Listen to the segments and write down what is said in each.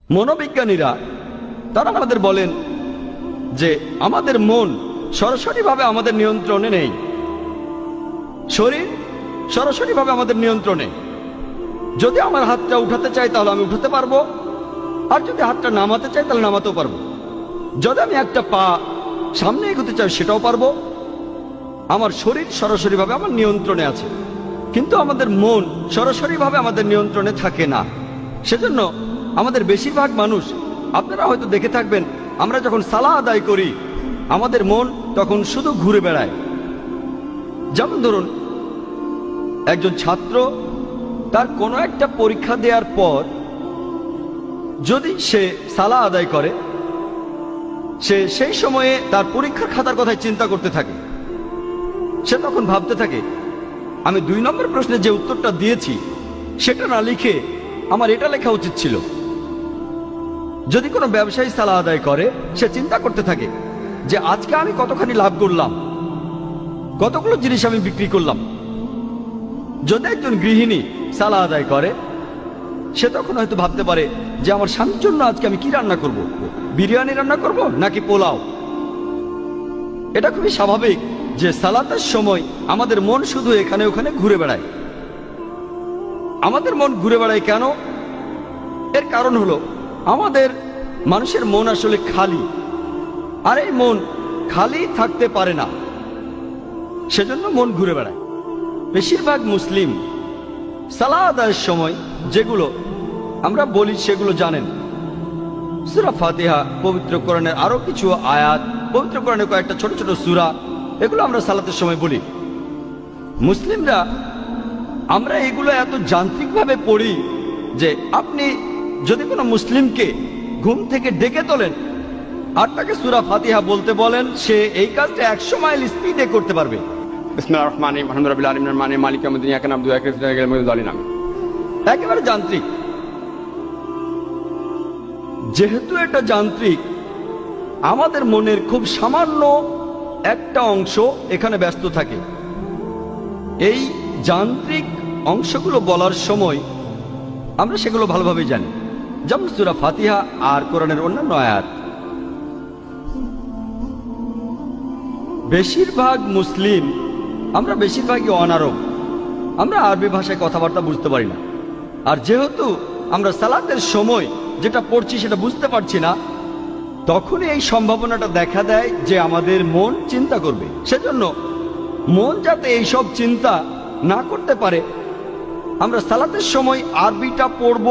মনোবিজ্ঞানীরা তারা আমাদের বলেন যে আমাদের মন সরাসরিভাবে আমাদের নিয়ন্ত্রণে নেই, শরীর সরাসরিভাবে আমাদের নিয়ন্ত্রণে। যদি আমার হাতটা উঠাতে চাই তাহলে আমি উঠাতে পারবো, আর যদি হাতটা নামাতে চাই তাহলে নামাতেও পারবো। যদি আমি একটা পা সামনে এগোতে চাই সেটাও পারবো। আমার শরীর সরাসরিভাবে আমার নিয়ন্ত্রণে আছে, কিন্তু আমাদের মন সরাসরিভাবে আমাদের নিয়ন্ত্রণে থাকে না। সেজন্য আমাদের বেশিরভাগ মানুষ, আপনারা হয়তো দেখে থাকবেন, আমরা যখন সালাহ আদায় করি আমাদের মন তখন শুধু ঘুরে বেড়ায়। যেমন ধরুন, একজন ছাত্র তার কোনো একটা পরীক্ষা দেওয়ার পর যদি সে সালাহ আদায় করে, সে সেই সময়ে তার পরীক্ষার খাতার কথাই চিন্তা করতে থাকে। সে তখন ভাবতে থাকে, আমি 2 নম্বর প্রশ্নে যে উত্তরটা দিয়েছি সেটা না লিখে আমার এটা লেখা উচিত ছিল। যদি কোনো ব্যবসায়ী সালাহ আদায় করে, সে চিন্তা করতে থাকে যে আজকে আমি কতখানি লাভ করলাম, কতগুলো জিনিস আমি বিক্রি করলাম। যদি একজন গৃহিণী সালাহ আদায় করে, সে তখন হয়তো ভাবতে পারে যে আমার স্বামীর জন্য আজকে আমি কি রান্না করব, বিরিয়ানি রান্না করব নাকি পোলাও। এটা খুবই স্বাভাবিক যে সালাতের সময় আমাদের মন শুধু এখানে ওখানে ঘুরে বেড়ায়। আমাদের মন ঘুরে বেড়ায় কেন? এর কারণ হলো আমাদের মানুষের মন আসলে খালি, আর এই মন খালি থাকতে পারে না, সেজন্য মন ঘুরে বেড়ায়। বেশিরভাগ মুসলিম সালাহ আদায়ের সময় যেগুলো আমরা বলি সেগুলো জানেন। সূরা ফাতিহা, পবিত্র কোরআনের আরো কিছু আয়াত, পবিত্র কোরআনের কয়েকটা ছোট ছোট সূরা, এগুলো আমরা সালাতের সময় বলি। মুসলিমরা আমরা এগুলো এত যান্ত্রিকভাবে পড়ি যে আপনি যদি কোনো মুসলিমকে ঘুম থেকে ডেকে তোলেন আর তাকে সূরা ফাতিহা বলতে বলেন, সে এই কাজটা 100 মাইল স্পিডে করতে পারবে। বিসমিল্লাহির রহমানির রহিম আলহামদুলিল্লাহি রাব্বিল আলামিন মালিকি ইয়াউমিদ্দিন ইয়াকা না'বুদু ওয়া ইয়াকা নাস্তাঈন একেবারে যান্ত্রিক। যেহেতু এটা যান্ত্রিক, আমাদের মনের খুব সামান্য একটা অংশ এখানে ব্যস্ত থাকে। এই যান্ত্রিক অংশগুলো বলার সময় আমরা সেগুলো ভালোভাবে জানি, যেমন সূরা ফাতিহা আর কোরআনের অন্যান্য আয়াত। বেশিরভাগ মুসলিম আমরা বেশিরভাগই অনারব, আমরা আরবি ভাষায় কথাবার্তা বুঝতে পারি না। আর যেহেতু আমরা সালাতের সময় যেটা পড়ছি সেটা বুঝতে পারছি না, তখনই এই সম্ভাবনাটা দেখা দেয় যে আমাদের মন চিন্তা করবে। সেজন্য মন যাতে এইসব চিন্তা না করতে পারে, আমরা সালাতের সময় আরবিটা পড়ব,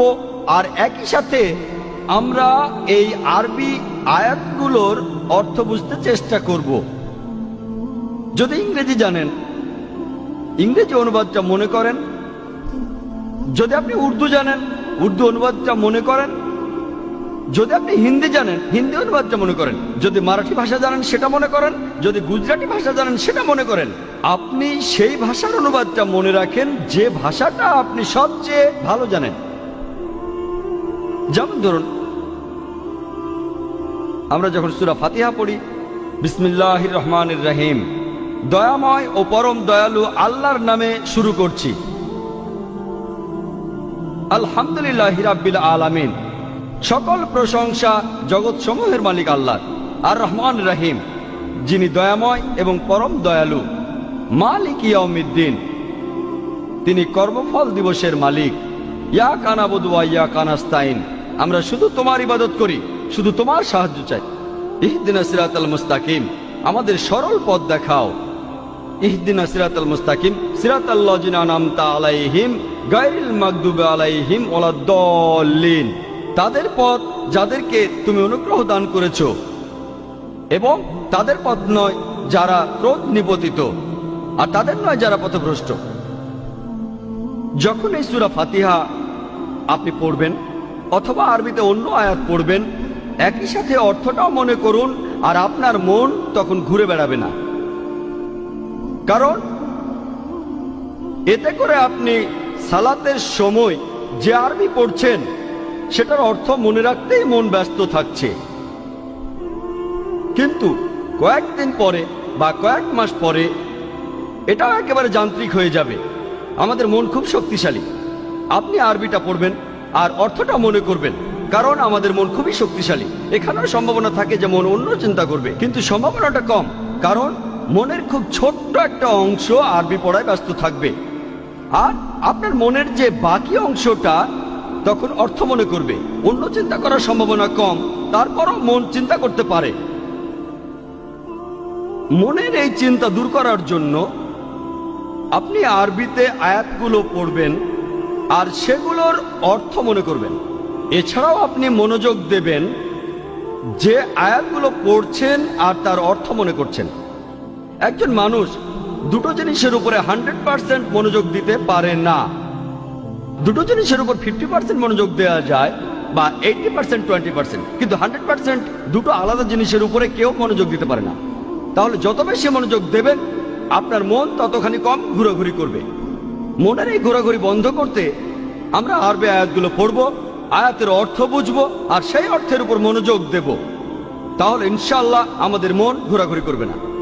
আর একই সাথে আমরা এই আরবি আয়াতগুলোর অর্থ বুঝতে চেষ্টা করব। যদি ইংরেজি জানেন, ইংরেজি অনুবাদটা মনে করেন। যদি আপনি উর্দু জানেন, উর্দু অনুবাদটা মনে করেন। যদি আপনি হিন্দি জানেন, হিন্দি অনুবাদটা মনে করেন। যদি মারাঠি ভাষা জানেন সেটা মনে করেন। যদি গুজরাটি ভাষা জানেন সেটা মনে করেন। আপনি সেই ভাষার অনুবাদটা মনে রাখেন যে ভাষাটা আপনি সবচেয়ে ভালো জানেন। যেমন ধরুন, আমরা যখন সূরা ফাতিহা পড়ি, বিসমিল্লাহির রহমানির রহিম, দয়াময় ও পরম দয়ালু আল্লাহর নামে শুরু করছি। আলহামদুলিল্লাহি রাব্বিল আলামিন, সকল প্রশংসা জগৎ সমূহের মালিক আল্লাহ। আর রহমান রহিম, যিনি দয়াময় এবং পরম দয়ালু। মালিক ইয়াউমিদ্দিন, তিনি কর্মফল দিবসের মালিক। ইয়াকা না'বুদু ওয়া ইয়াকা নাস্তাঈন, আমরা শুধু তোমার ইবাদত করি, শুধু তোমার সাহায্য চাই। ইহদিনাস সিরাতাল মুস্তাকিম, আমাদের সরল পথ দেখাও। ইহদিনাস সিরাতাল মুস্তাকিম সিরাতাল্লাযিনা আন'আমতা আলাইহিম গায়রিল মাগদুবি আলাইহিম ওয়ালাদ-দাল্লিন, তাদের পথ যাদেরকে তুমি অনুগ্রহ দান করেছো, এবং তাদের পথ নয় যারা ক্রোধ নিপতিত, আর তাদের নয় যারা পথভ্রষ্ট। যখন এই সূরা ফাতিহা আপনি পড়বেন অথবা আরবিতে অন্য আয়াত পড়বেন, একই সাথে অর্থটাও মনে করুন, আর আপনার মন তখন ঘুরে বেড়াবে না। কারণ এতে করে আপনি সালাতের সময় যে আরবি পড়ছেন সেটার অর্থ মনে রাখতেই মন ব্যস্ত থাকছে। কিন্তু কয়েকদিন পরে বা কয়েক মাস পরে এটাও একেবারে যান্ত্রিক হয়ে যাবে। আমাদের মন খুব শক্তিশালী। আপনি আরবিটা পড়বেন আর অর্থটা মনে করবেন, কারণ আমাদের মন খুবই শক্তিশালী। এখানেও সম্ভাবনা থাকে যে মন অন্য চিন্তা করবে, কিন্তু সম্ভাবনাটা কম, কারণ মনের খুব ছোট্ট একটা অংশ আরবি পড়ায় ব্যস্ত থাকবে। আর আপনার মনের যে বাকি অংশটা তখন অর্থ মনে করবে। অন্য চিন্তা করার সম্ভাবনা কম, তারপরও মন চিন্তা করতে পারে। মনের এই চিন্তা দূর করার জন্য আপনি আরবিতে আয়াতগুলো পড়বেন আর সেগুলোর অর্থ মনে করবেন। এছাড়াও আপনি মনোযোগ দেবেন যে আয়াতগুলো পড়ছেন আর তার অর্থ মনে করছেন। একজন মানুষ দুটো জিনিসের উপরে 100% মনোযোগ দিতে পারে না। দুটো জিনিসের উপর 50% মনোযোগ দেওয়া যায়, বা 80% 20%, কিন্তু 100% দুটো আলাদা জিনিসের উপরে কেউ মনোযোগ দিতে পারে না। তাহলে যত বেশি মনোযোগ দেবেন আপনার মন ততখানি কম ঘোরাঘুরি করবে। মনের এই ঘোরাঘুরি বন্ধ করতে আমরা আরবি আয়াতগুলো পড়ব, আয়াতের অর্থ বুঝবো আর সেই অর্থের উপর মনোযোগ দেব। তাহলে ইনশাআল্লাহ আমাদের মন ঘোরাঘুরি করবে না।